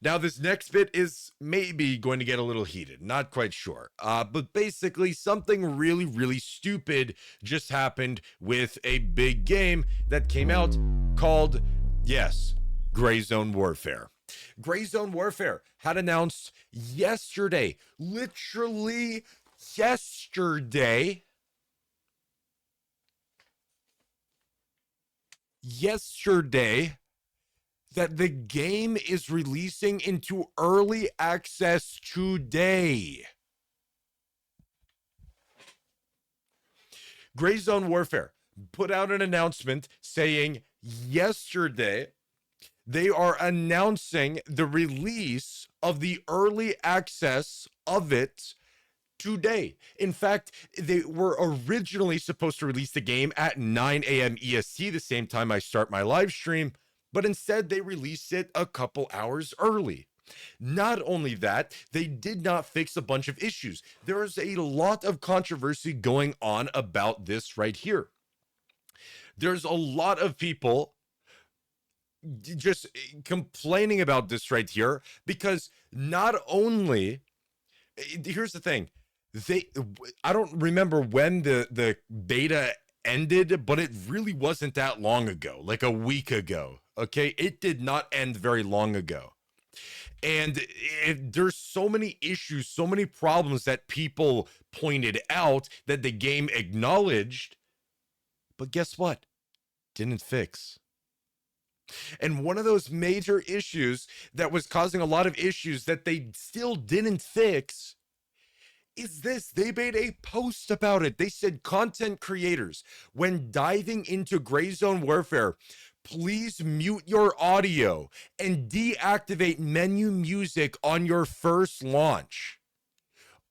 Now, this next bit is maybe going to get a little heated. Not quite sure. But basically, something really, really stupid just happened with a big game that came out called, yes, Gray Zone Warfare. Gray Zone Warfare had announced yesterday, literally yesterday, that the game is releasing into early access today. Gray Zone Warfare put out an announcement saying yesterday they are announcing the release of the early access of it today. In fact, they were originally supposed to release the game at 9 a.m. EST, the same time I start my live stream, but instead they released it a couple hours early. Not only that, they did not fix a bunch of issues. There is a lot of controversy going on about this right here. There's a lot of people just complaining about this right here because not only, here's the thing, I don't remember when the beta ended, but it really wasn't that long ago, like a week ago. Okay, it did not end very long ago. And there's so many issues, so many problems that people pointed out that the game acknowledged, but guess what? Didn't fix. And one of those major issues that was causing a lot of issues that they still didn't fix is this. They made a post about it. They said, content creators, when diving into Gray Zone Warfare, please mute your audio and deactivate menu music on your first launch.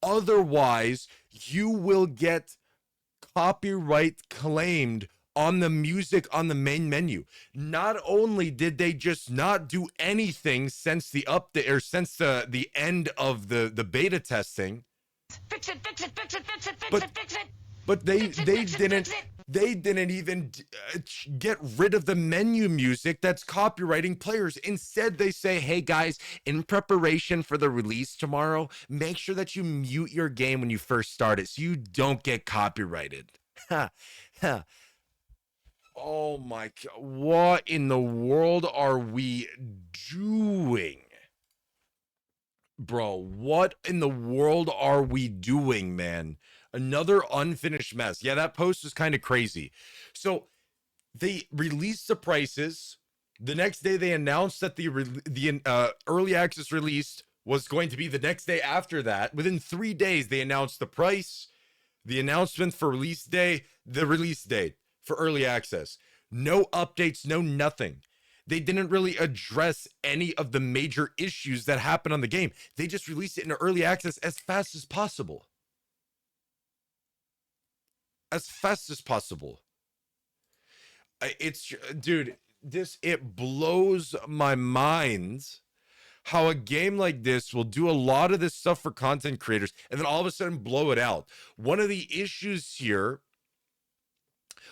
Otherwise, you will get copyright claimed on the music on the main menu. Not only did they just not do anything since the update or since the end of the beta testing, Fix it, fix it, fix it, fix it, fix but it, fix it. but they didn't even get rid of the menu music that's copywriting players. Instead, they say, hey guys, in preparation for the release tomorrow, make sure that you mute your game when you first start it so you don't get copyrighted. Oh my God, what in the world are we doing? Bro, what in the world are we doing, man? Another unfinished mess. Yeah, that post was kind of crazy. So they released the prices. The next day they announced that the early access release was going to be the next day after that. Within 3 days, they announced the price, the announcement for release day, the release date for early access. No updates, no nothing. They didn't really address any of the major issues that happened on the game. They just released it in early access as fast as possible. As fast as possible. It's, dude, it blows my mind how a game like this will do a lot of this stuff for content creators and then all of a sudden blow it out. One of the issues here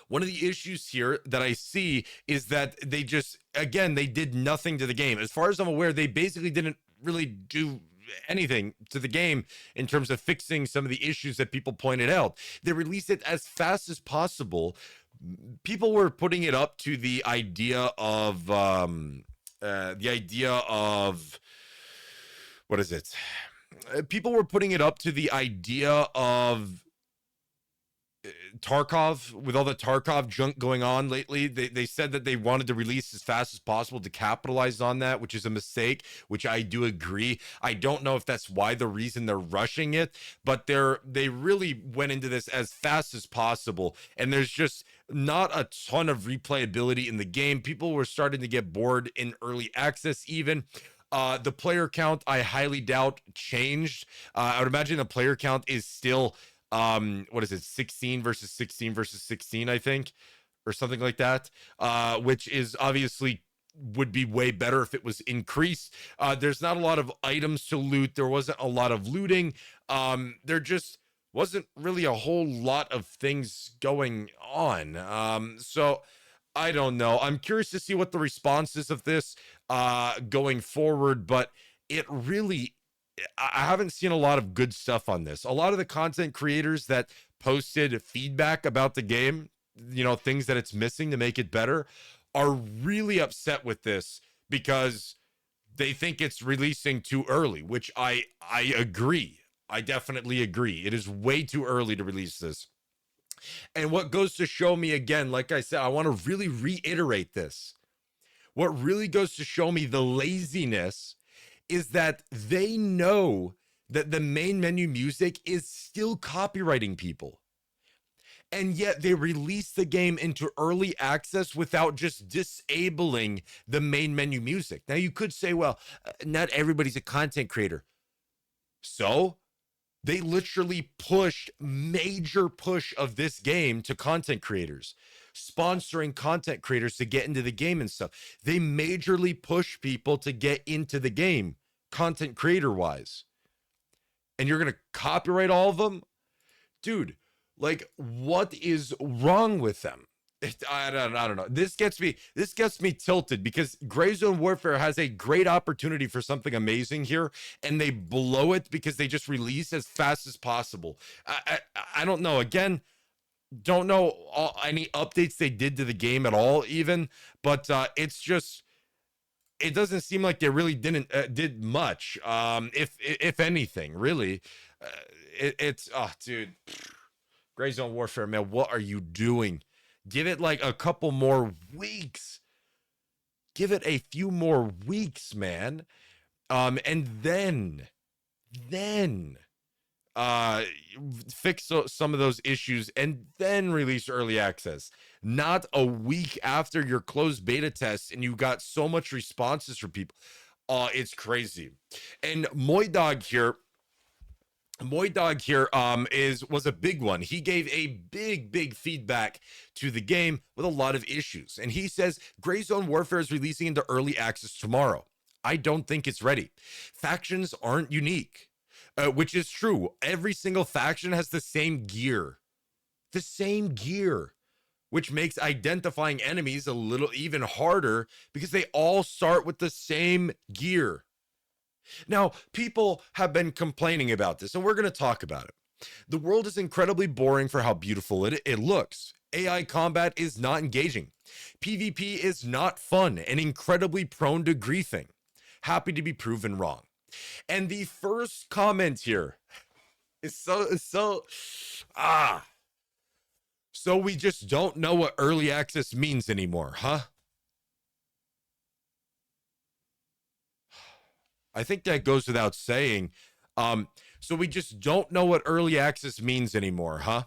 that I see is that they just, again, they did nothing to the game. As far as I'm aware, they basically didn't really do anything to the game in terms of fixing some of the issues that people pointed out. They released it as fast as possible. People were putting it up to the idea of, what is it? People were putting it up to the idea of Tarkov, with all the Tarkov junk going on lately. They said that they wanted to release as fast as possible to capitalize on that, which is a mistake, which I do agree. I don't know if that's the reason they're rushing it, but they really went into this as fast as possible, and there's just not a ton of replayability in the game. People were starting to get bored in early access even. The player count, I highly doubt changed. I would imagine the player count is still 16 versus 16 versus 16, I think, or something like that, which is obviously would be way better if it was increased. There's not a lot of items to loot. There wasn't a lot of looting. There just wasn't really a whole lot of things going on. So I don't know. I'm curious to see what the response is of this. going forward, but it really, I haven't seen a lot of good stuff on this. A lot of the content creators that posted feedback about the game, you know, things that it's missing to make it better, are really upset with this because they think it's releasing too early, which I agree. I definitely agree. It is way too early to release this. And what goes to show me again, like I said, I want to really reiterate this. What really goes to show me the laziness is that they know that the main menu music is still copywriting people. And yet they release the game into early access without just disabling the main menu music. Now you could say, well, not everybody's a content creator. So they literally pushed major push of this game to content creators, sponsoring content creators to get into the game and stuff. They majorly push people to get into the game, content creator wise. And you're going to copyright all of them? Dude, like, what is wrong with them? I don't know. This gets me tilted because Gray Zone Warfare has a great opportunity for something amazing here, and they blow it because they just release as fast as possible. I don't know. Again, don't know any updates they did to the game at all, even, but it's just, it doesn't seem like they really did much, if anything, really. It's oh, dude, Gray Zone Warfare, man, what are you doing? Give it like a couple more weeks. Give it a few more weeks, man. And then uh fix some of those issues and then release early access, not a week after your closed beta test and you got so much responses from people. It's crazy. And Moy Dog here was a big one. He gave a big feedback to the game with a lot of issues. And he says Gray Zone Warfare is releasing into early access tomorrow. I don't think it's ready. Factions aren't unique, which is true. Every single faction has the same gear, which makes identifying enemies a little even harder because they all start with the same gear. Now, people have been complaining about this, and we're going to talk about it. The world is incredibly boring for how beautiful it looks. AI combat is not engaging. PvP is not fun and incredibly prone to griefing. Happy to be proven wrong. And the first comment here is so we just don't know what early access means anymore, huh? I think that goes without saying. So we just don't know what early access means anymore, huh?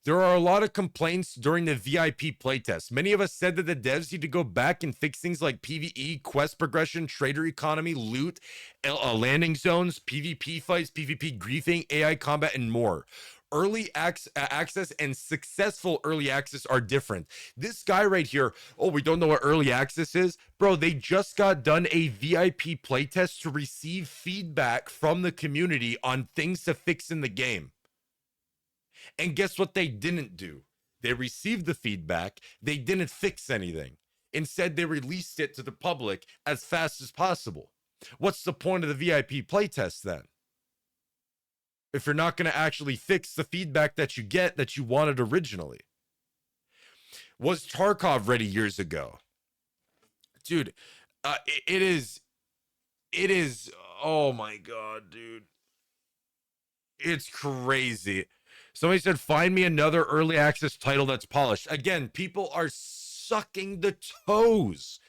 There are a lot of complaints during the VIP playtest. Many of us said that the devs need to go back and fix things like PvE, quest progression, trader economy, loot, landing zones, PvP fights, PvP griefing, AI combat, and more. Early access and successful early access are different. This guy right here, oh, we don't know what early access is. Bro, they just got done a VIP playtest to receive feedback from the community on things to fix in the game. And guess what they didn't do? They received the feedback. They didn't fix anything. Instead, they released it to the public as fast as possible. What's the point of the VIP playtest then? If you're not going to actually fix the feedback that you get that you wanted originally. Was Tarkov ready years ago? Dude, it is, oh my God, dude. It's crazy. Somebody said, find me another early access title that's polished. Again, people are sucking the toes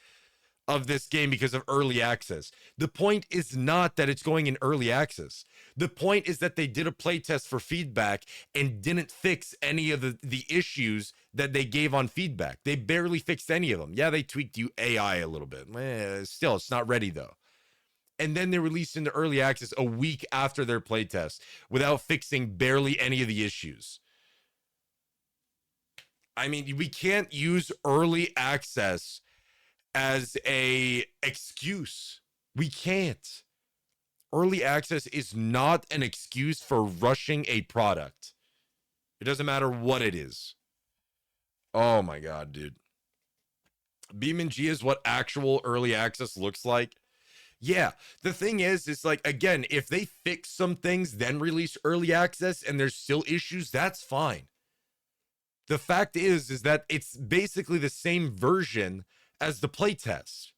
of this game because of early access. The point is not that it's going in early access. The point is that they did a playtest for feedback and didn't fix any of the issues that they gave on feedback. They barely fixed any of them. Yeah, they tweaked AI a little bit. Still, it's not ready though. And then they released into early access a week after their playtest without fixing barely any of the issues. I mean, we can't use early access as a excuse. We can't. Early access is not an excuse for rushing a product. It doesn't matter what it is. Oh my God, dude. BeamNG is what actual early access looks like. Yeah, the thing is like, again, if they fix some things, then release early access and there's still issues, that's fine. The fact is that it's basically the same version as the playtest.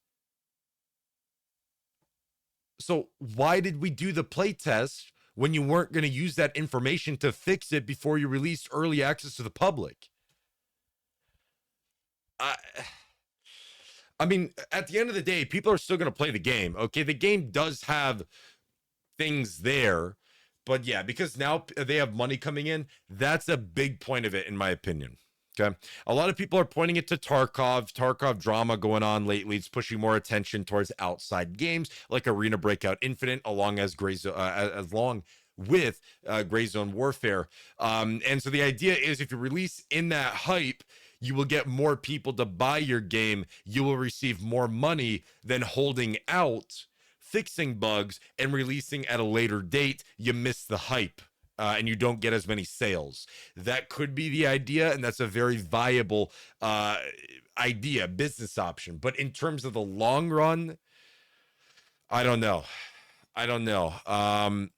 So why did we do the playtest when you weren't going to use that information to fix it before you released early access to the public? I mean, at the end of the day, people are still going to play the game. Okay, the game does have things there, but yeah, because now they have money coming in, that's a big point of it, in my opinion. Okay, a lot of people are pointing it to Tarkov drama going on lately. It's pushing more attention towards outside games like Arena Breakout Infinite, along with Gray Zone Warfare. And so the idea is, if you release in that hype, you will get more people to buy your game. You will receive more money than holding out, fixing bugs, and releasing at a later date. You miss the hype. And you don't get as many sales. That could be the idea, and that's a very viable idea, business option. But in terms of the long run, I don't know. I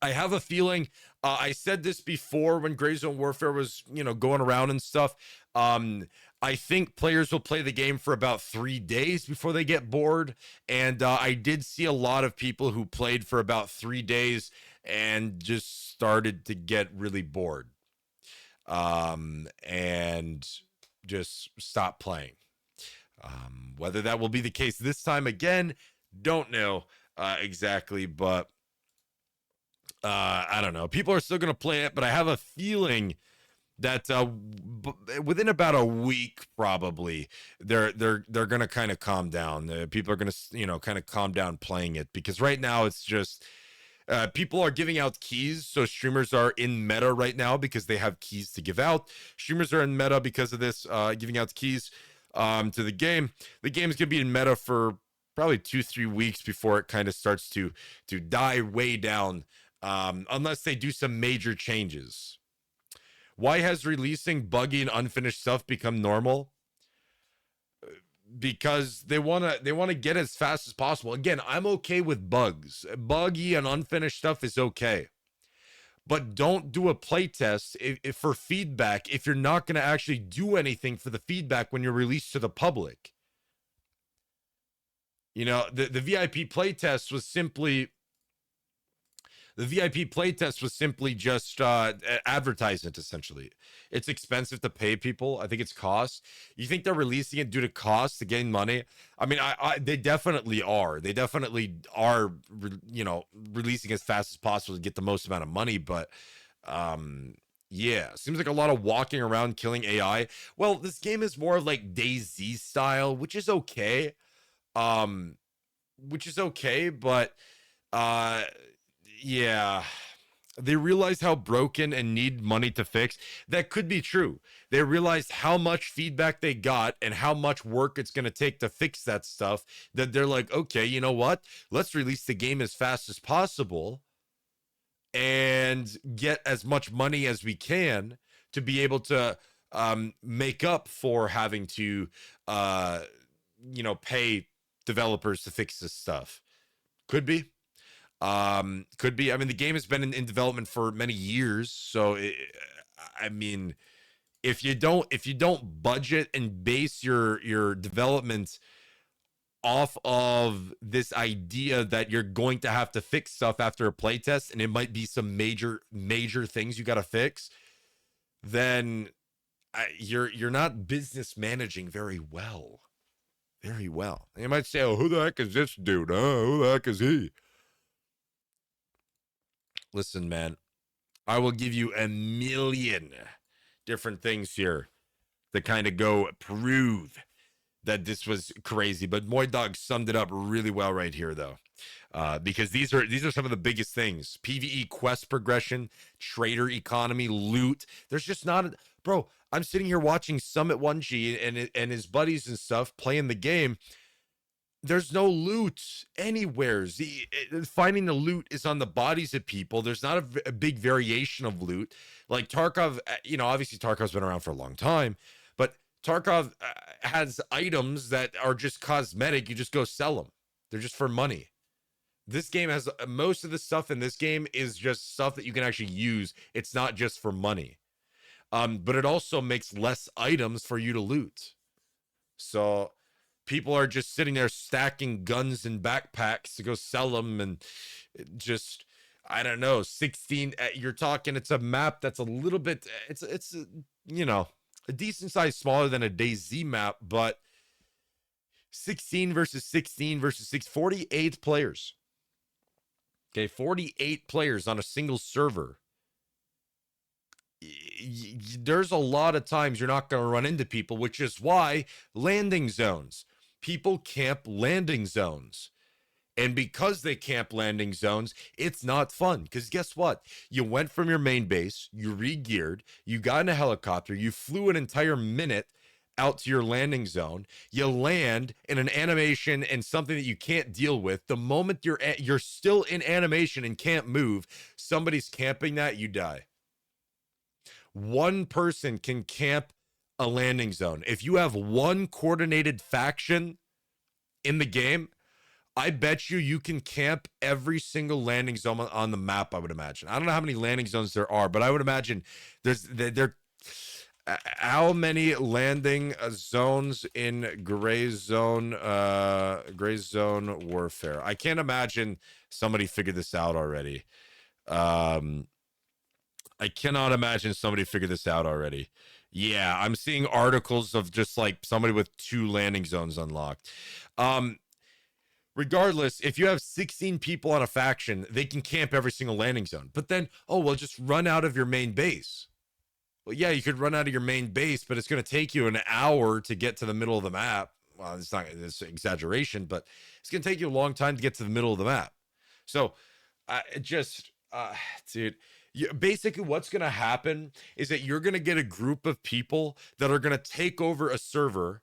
have a feeling, I said this before when Gray Zone Warfare was, going around and stuff. I think players will play the game for about 3 days before they get bored. And I did see a lot of people who played for about 3 days and just started to get really bored, and just stop playing. Whether that will be the case this time again, don't know exactly, but I don't know. People are still going to play it, but I have a feeling that within about a week, probably they're going to kind of calm down. People are going to, kind of calm down playing it, because right now it's just, people are giving out keys. So streamers are in meta right now because they have keys to give out. Streamers are in meta because of this, giving out keys to the game. The game's gonna be in meta for probably 2-3 weeks before it kind of starts to die way down, unless they do some major changes. Why has releasing buggy and unfinished stuff become normal? Because they want to get as fast as possible. Again, I'm okay with bugs. Buggy and unfinished stuff is okay. But don't do a playtest if for feedback if you're not going to actually do anything for the feedback when you're released to the public. The VIP playtest was simply just advertisement, essentially. It's expensive to pay people. I think it's cost. You think they're releasing it due to cost to gain money? I mean, they definitely are. They definitely are, releasing as fast as possible to get the most amount of money. But yeah, seems like a lot of walking around killing AI. Well, this game is more of like DayZ style, which is okay. But yeah, they realize how broken and need money to fix. That could be true. They realized how much feedback they got and how much work it's going to take to fix that stuff, that they're like, okay, you know what? Let's release the game as fast as possible and get as much money as we can to be able to make up for having to, pay developers to fix this stuff. Could be. I mean, the game has been in development for many years, so if you don't budget and base your development off of this idea that you're going to have to fix stuff after a playtest, and it might be some major things you got to fix, then you're not business managing very well. Very well. And you might say, oh, who the heck is this dude? Who the heck is he? Listen, man, I will give you a million different things here to kind of go prove that this was crazy. But Moy Dog summed it up really well right here, though, because these are some of the biggest things: PvE quest progression, trader economy, loot. There's just not bro. I'm sitting here watching Summit1G and his buddies and stuff playing the game. There's no loot anywhere. Finding the loot is on the bodies of people. There's not a big variation of loot. Like Tarkov, obviously Tarkov's been around for a long time, but Tarkov has items that are just cosmetic. You just go sell them. They're just for money. This game has most of the stuff in this game is just stuff that you can actually use. It's not just for money. But it also makes less items for you to loot. So people are just sitting there stacking guns and backpacks to go sell them, and just, I don't know, 16. You're talking, it's a map that's a little bit, it's you know, a decent size smaller than a DayZ map, but 16 versus 16 versus 6, 48 players. Okay, 48 players on a single server. There's a lot of times you're not going to run into people, which is why landing zones. People camp landing zones. And because they camp landing zones, it's not fun. Because guess what? You went from your main base, you re-geared, you got in a helicopter, you flew an entire minute out to your landing zone, you land in an animation and something that you can't deal with. The moment you're still in animation and can't move, somebody's camping that, you die. One person can camp a landing zone. If you have one coordinated faction in the game, I bet you can camp every single landing zone on the map, I would imagine. I don't know how many landing zones there are, but I would imagine there how many landing zones in gray zone warfare. I can't imagine somebody figured this out already. I cannot imagine somebody figured this out already. Yeah, I'm seeing articles of just like somebody with 2 landing zones unlocked. Regardless, if you have 16 people on a faction, they can camp every single landing zone. But then, oh, well, just run out of your main base. Well, yeah, you could run out of your main base, but it's going to take you an hour to get to the middle of the map. Well, it's exaggeration, but it's going to take you a long time to get to the middle of the map. So, dude, basically what's going to happen is that you're going to get a group of people that are going to take over a server.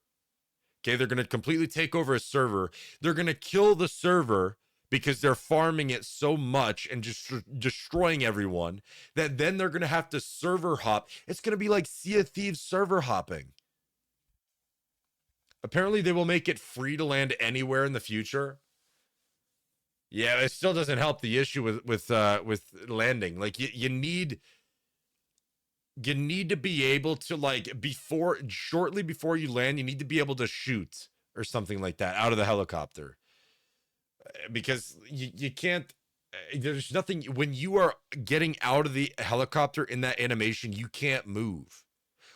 Okay, they're going to completely take over a server. They're going to kill the server because they're farming it so much and just destroying everyone that then they're going to have to server hop. It's going to be like Sea of Thieves server hopping. Apparently they will make it free to land anywhere in the future. Yeah, it still doesn't help the issue with landing. Like you need to be able to, like, shortly before you land, you need to be able to shoot or something like that out of the helicopter, because you can't, there's nothing, when you are getting out of the helicopter in that animation, you can't move.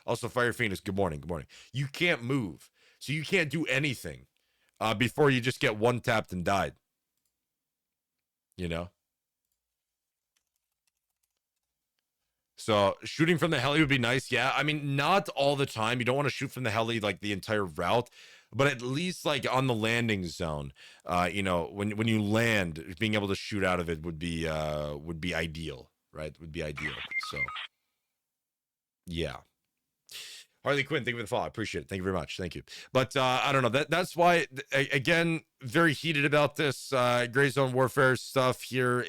Also, Fire Phoenix, good morning. You can't move, so you can't do anything before you just get one tapped and died, you know. So shooting from the heli would be nice. Yeah, I mean, not all the time. You don't want to shoot from the heli like the entire route, but at least like on the landing zone, when you land, being able to shoot out of it would be ideal, right? Would be ideal. So yeah. Harley Quinn, thank you for the follow. I appreciate it. Thank you very much. Thank you. But I don't know. That's why, again, very heated about this gray zone warfare stuff here.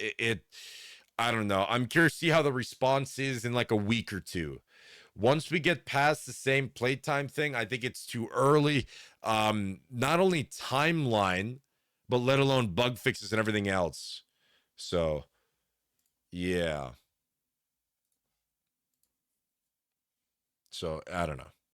I don't know. I'm curious to see how the response is in like a week or two. Once we get past the same playtime thing, I think it's too early. Not only timeline, but let alone bug fixes and everything else. So, yeah. So, I don't know.